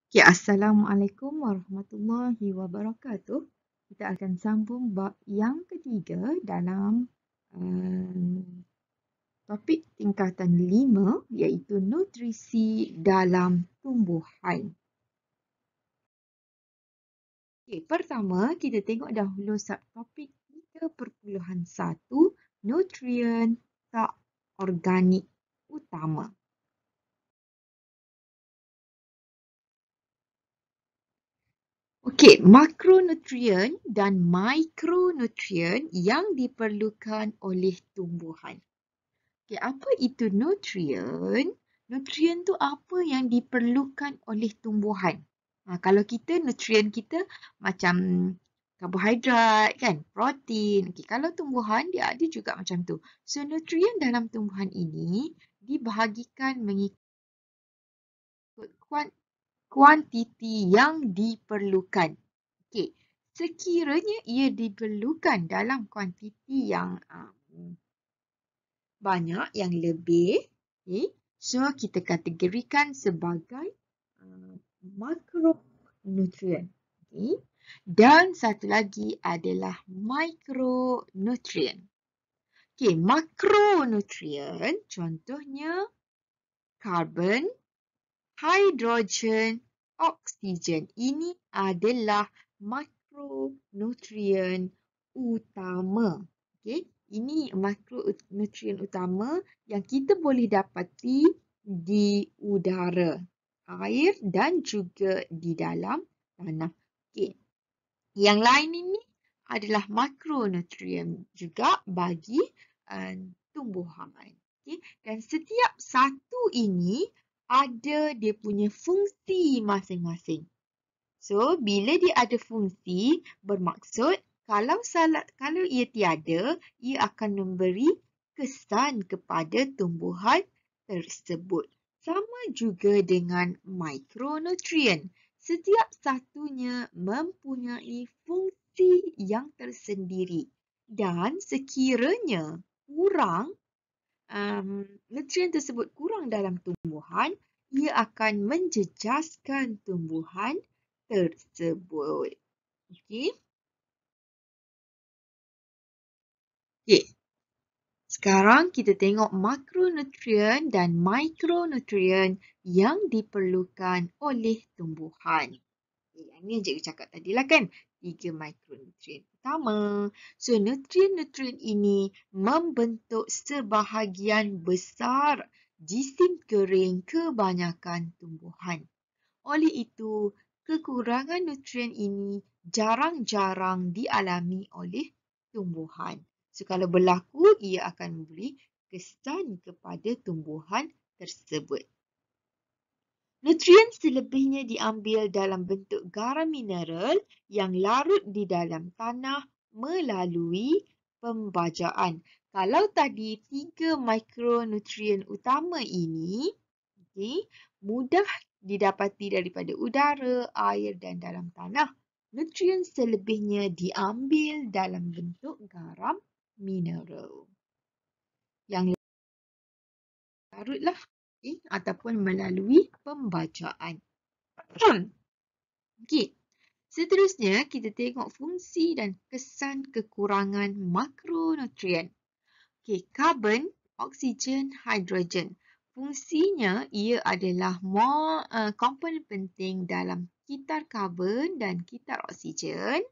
Okay, Assalamualaikum warahmatullahi wabarakatuh. Kita akan sambung bab yang ketiga dalam topik tingkatan 5 iaitu nutrisi dalam tumbuhan. Okay, pertama kita tengok dahulu subtopik 3.1 nutrien tak organik utama. Okey, makronutrien dan mikronutrien yang diperlukan oleh tumbuhan. Okey, apa itu nutrien? Nutrien tu apa yang diperlukan oleh tumbuhan? Kalau kita, nutrien kita macam karbohidrat, kan? Protein. Okey, kalau tumbuhan, dia ada juga macam tu. So, nutrien dalam tumbuhan ini dibahagikan mengikut kuantiti yang diperlukan. Okey, sekiranya ia diperlukan dalam kuantiti yang banyak, yang lebih, okay, so kita kategorikan sebagai makronutrien. Okay. Dan satu lagi adalah mikronutrien. Okay, makronutrien contohnya karbon, hidrogen, oksigen. Ini adalah makronutrien utama. Okay. Ini makronutrien utama yang kita boleh dapati di udara, air dan juga di dalam tanah. Okay. Yang lain ini adalah makronutrien juga bagi tumbuhan. Okay. Dan setiap satu ini ada dia punya fungsi masing-masing. So, bila dia ada fungsi, bermaksud kalau ia tiada, ia akan memberi kesan kepada tumbuhan tersebut. Sama juga dengan mikronutrien. Setiap satunya mempunyai fungsi yang tersendiri. Dan sekiranya kurang, nutrien tersebut kurang dalam tumbuhan, ia akan menjejaskan tumbuhan tersebut. Okey. Okey. Sekarang kita tengok makronutrien dan mikronutrien yang diperlukan oleh tumbuhan. Yang ni cikgu cakap tadi lah kan. 3 makronutrien utama. So, nutrien-nutrien ini membentuk sebahagian besar jisim kering kebanyakan tumbuhan. Oleh itu, kekurangan nutrien ini jarang-jarang dialami oleh tumbuhan. So, kalau berlaku, ia akan memberi kesan kepada tumbuhan tersebut. Nutrien selebihnya diambil dalam bentuk garam mineral yang larut di dalam tanah melalui pembajaan. Kalau tadi 3 makronutrien utama ini, okay, mudah didapati daripada udara, air dan dalam tanah. Nutrien selebihnya diambil dalam bentuk garam mineral yang larutlah, okay, ataupun melalui pembajaan. Okay. Seterusnya, kita tengok fungsi dan kesan kekurangan makronutrien. Okay, karbon, oksigen, hidrogen. Fungsinya, ia adalah komponen penting dalam kitar karbon dan kitar oksigen,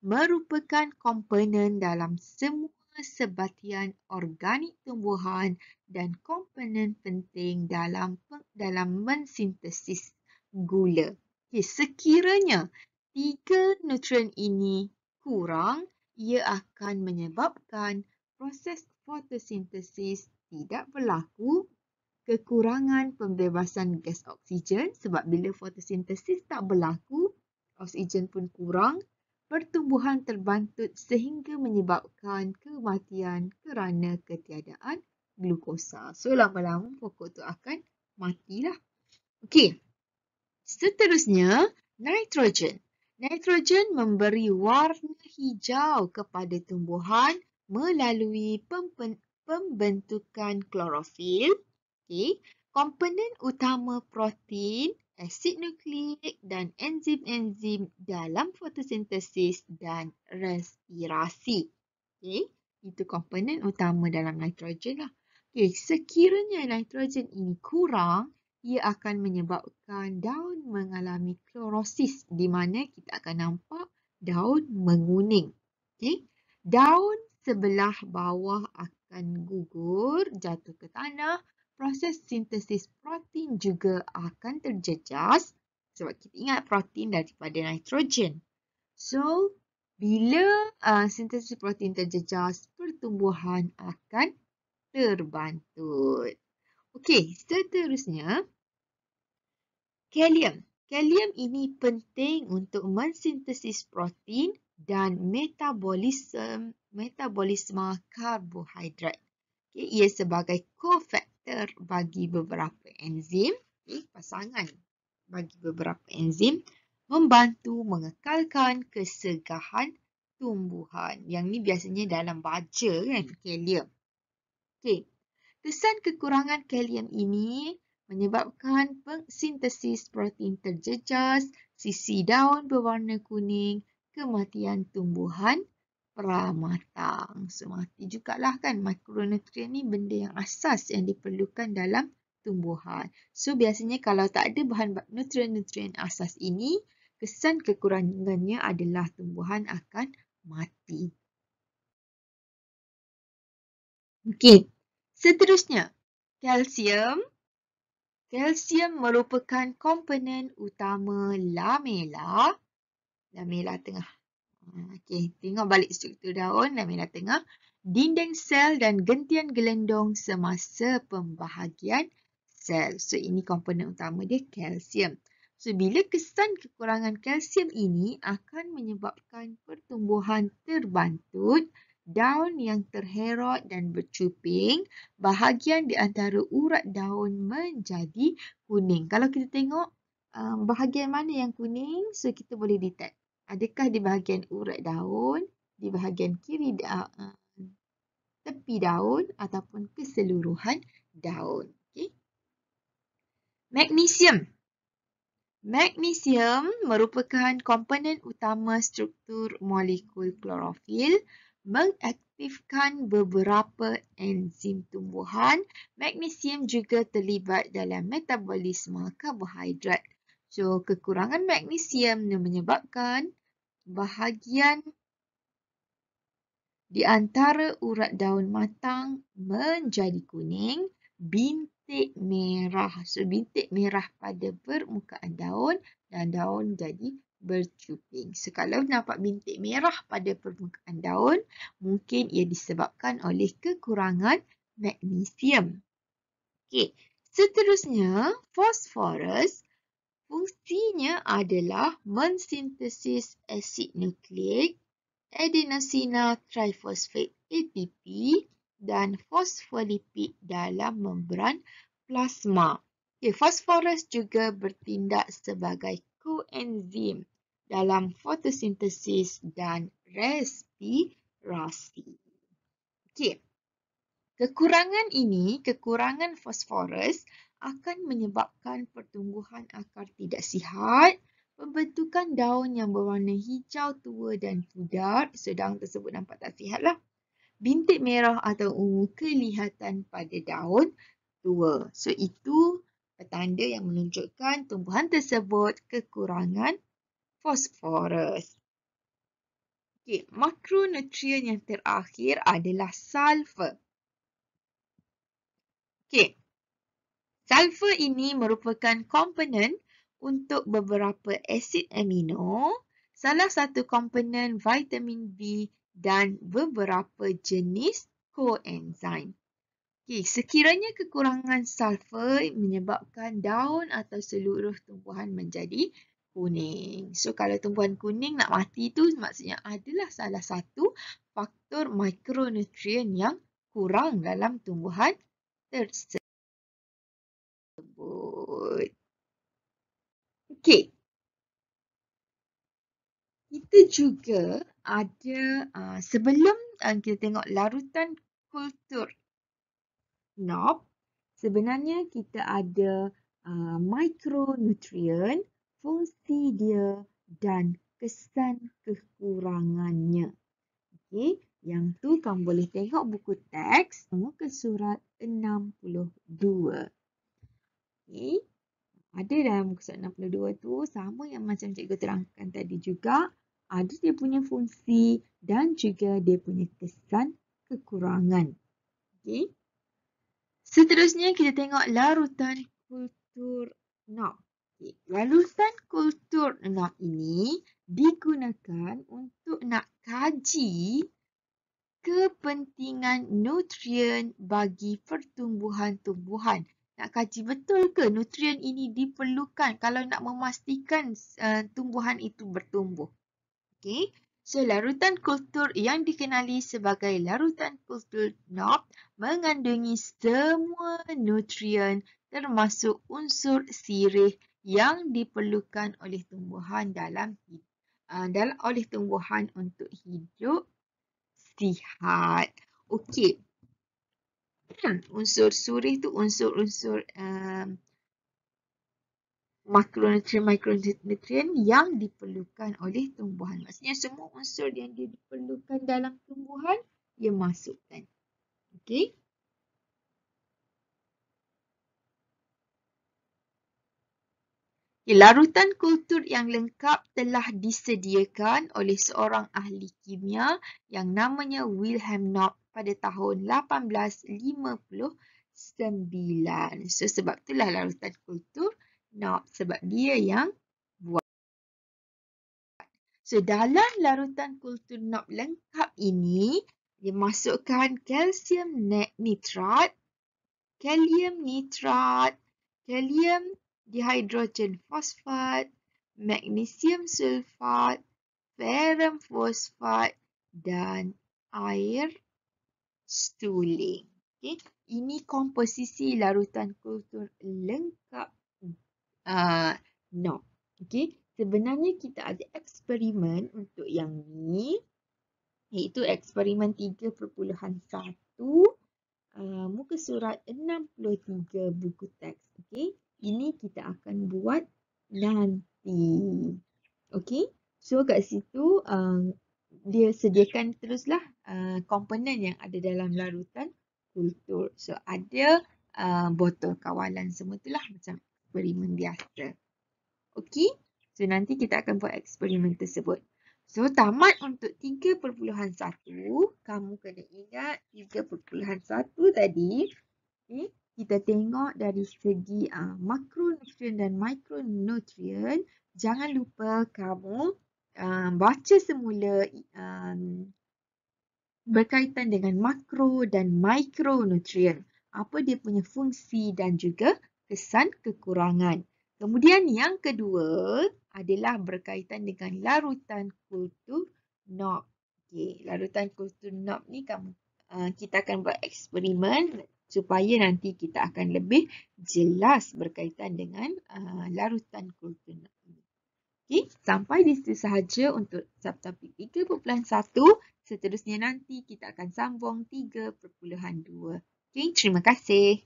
merupakan komponen dalam semua sebatian organik tumbuhan dan komponen penting dalam mensintesis gula. Okay, sekiranya 3 nutrien ini kurang, ia akan menyebabkan proses fotosintesis tidak berlaku, kekurangan pembebasan gas oksigen sebab bila fotosintesis tak berlaku, oksigen pun kurang, pertumbuhan terbantut sehingga menyebabkan kematian kerana ketiadaan glukosa. So, lama-lama pokok tu akan matilah. Okey. Seterusnya, nitrogen. Nitrogen memberi warna hijau kepada tumbuhan melalui pembentukan klorofil. Okay. Komponen utama protein asid nukleik dan enzim-enzim dalam fotosintesis dan respirasi. Okay, itu komponen utama dalam nitrogen lah. Okay, sekiranya nitrogen ini kurang, ia akan menyebabkan daun mengalami klorosis di mana kita akan nampak daun menguning. Okay, daun sebelah bawah akan gugur, jatuh ke tanah. Proses sintesis protein juga akan terjejas sebab kita ingat protein daripada nitrogen. So, bila sintesis protein terjejas, pertumbuhan akan terbantut. Okey, seterusnya, kalium. Kalium ini penting untuk mensintesis protein dan metabolisme karbohidrat. Okay, ia sebagai kofaktor bagi beberapa enzim, pasangan bagi beberapa enzim, membantu mengekalkan kesegahan tumbuhan. Yang ni biasanya dalam baja kan, kalium. Okay. Kesan kekurangan kalium ini menyebabkan sintesis protein terjejas, sisi daun berwarna kuning, kematian tumbuhan pramatang. So, mati jugalah kan. Makronutrien ni benda yang asas yang diperlukan dalam tumbuhan. So, biasanya kalau tak ada bahan nutrien-nutrien asas ini, kesan kekurangannya adalah tumbuhan akan mati. Okey, seterusnya, kalsium. Kalsium merupakan komponen utama lamela. Lamela tengah. Okey, tengok balik struktur daun, lamela tengah. Dinding sel dan gentian gelendong semasa pembahagian sel. So, ini komponen utama dia, kalsium. So, bila kesan kekurangan kalsium ini akan menyebabkan pertumbuhan terbantut, daun yang terherot dan bercuping, bahagian di antara urat daun menjadi kuning. Kalau kita tengok bahagian mana yang kuning, so kita boleh detect. Adakah di bahagian urat daun, di bahagian kiri tepi daun ataupun keseluruhan daun. Okay. Magnesium. Magnesium merupakan komponen utama struktur molekul klorofil, mengaktifkan beberapa enzim tumbuhan. Magnesium juga terlibat dalam metabolisme karbohidrat. So, kekurangan magnesium menyebabkan bahagian di antara urat daun matang menjadi kuning, bintik merah. So, bintik merah pada permukaan daun dan daun jadi bercuping. So, kalau nampak bintik merah pada permukaan daun, mungkin ia disebabkan oleh kekurangan magnesium. Okey, seterusnya, fosforus. Fungsinya adalah mensintesis asid nukleik, adenosina trifosfat ATP dan fosfolipid dalam membran plasma. Okay, fosforus juga bertindak sebagai koenzim dalam fotosintesis dan respirasi. Okay. Kekurangan fosforus akan menyebabkan pertumbuhan akar tidak sihat, pembentukan daun yang berwarna hijau tua dan pudar, so daun tersebut nampak tak sihat lah. Bintik merah atau ungu kelihatan pada daun tua. So itu petanda yang menunjukkan tumbuhan tersebut kekurangan fosforus. Okay, makronutrien yang terakhir adalah sulfur. Okay. Sulfur ini merupakan komponen untuk beberapa asid amino, salah satu komponen vitamin B dan beberapa jenis koenzim. Okay, sekiranya kekurangan sulfur menyebabkan daun atau seluruh tumbuhan menjadi kuning. So, kalau tumbuhan kuning nak mati tu maksudnya adalah salah satu faktor mikronutrien yang kurang dalam tumbuhan tersebut. Okey. Kita juga ada sebelum kita tengok larutan kultur knob, sebenarnya kita ada mikronutrien, fungsi dia dan kesan kekurangannya. Okey, yang tu kamu boleh tengok buku teks muka surat 62. Okey. Ada dalam muka surat 62 tu sama yang macam cikgu terangkan tadi juga. Ada dia punya fungsi dan juga dia punya kesan kekurangan. Okey. Seterusnya kita tengok larutan kultur NOP. Okay. Larutan kultur NOP ini digunakan untuk nak kaji kepentingan nutrien bagi pertumbuhan-tumbuhan. Nak kaji betul ke nutrien ini diperlukan kalau nak memastikan tumbuhan itu bertumbuh. Okey. So, larutan kultur yang dikenali sebagai larutan kultur NOP mengandungi semua nutrien termasuk unsur sirih yang diperlukan oleh tumbuhan oleh tumbuhan untuk hidup sihat. Okey. Unsur sirih tu unsur-unsur makronutrien yang diperlukan oleh tumbuhan. Maksudnya semua unsur yang diperlukan dalam tumbuhan, ia masukkan. Okey. Larutan kultur yang lengkap telah disediakan oleh seorang ahli kimia yang namanya Wilhelm Knopp pada tahun 1859. So, sebab itulah larutan kultur Knopp, sebab dia yang buat. So, dalam larutan kultur Knopp lengkap ini, dia masukkan kalsium nitrat, kalium nitrat, kalium dihidrogen fosfat, magnesium sulfat, ferrum fosfat dan air stuling. Okay. Ini komposisi larutan kultur lengkap NOP. Okay. Sebenarnya kita ada eksperimen untuk yang ni, iaitu eksperimen 3.1. Muka surat 63 buku teks. Okey, ini kita akan buat nanti. Okey, so kat situ dia sediakan teruslah komponen yang ada dalam larutan kultur. So ada botol kawalan semua itulah macam eksperimen biasa. Okey, so nanti kita akan buat eksperimen tersebut. So, tamat untuk 3.1. Kamu kena ingat 3.1 tadi. Okay, kita tengok dari segi makronutrien dan mikronutrien. Jangan lupa kamu baca semula berkaitan dengan makro dan mikronutrien. Apa dia punya fungsi dan juga kesan kekurangan. Kemudian yang kedua adalah berkaitan dengan larutan kultur NOP. Okay, larutan kultur NOP ni kita akan buat eksperimen supaya nanti kita akan lebih jelas berkaitan dengan larutan kultur NOP ini. Okay, sampai di situ sahaja untuk subtopik 3.1. Seterusnya nanti kita akan sambung 3.2. Okay, terima kasih.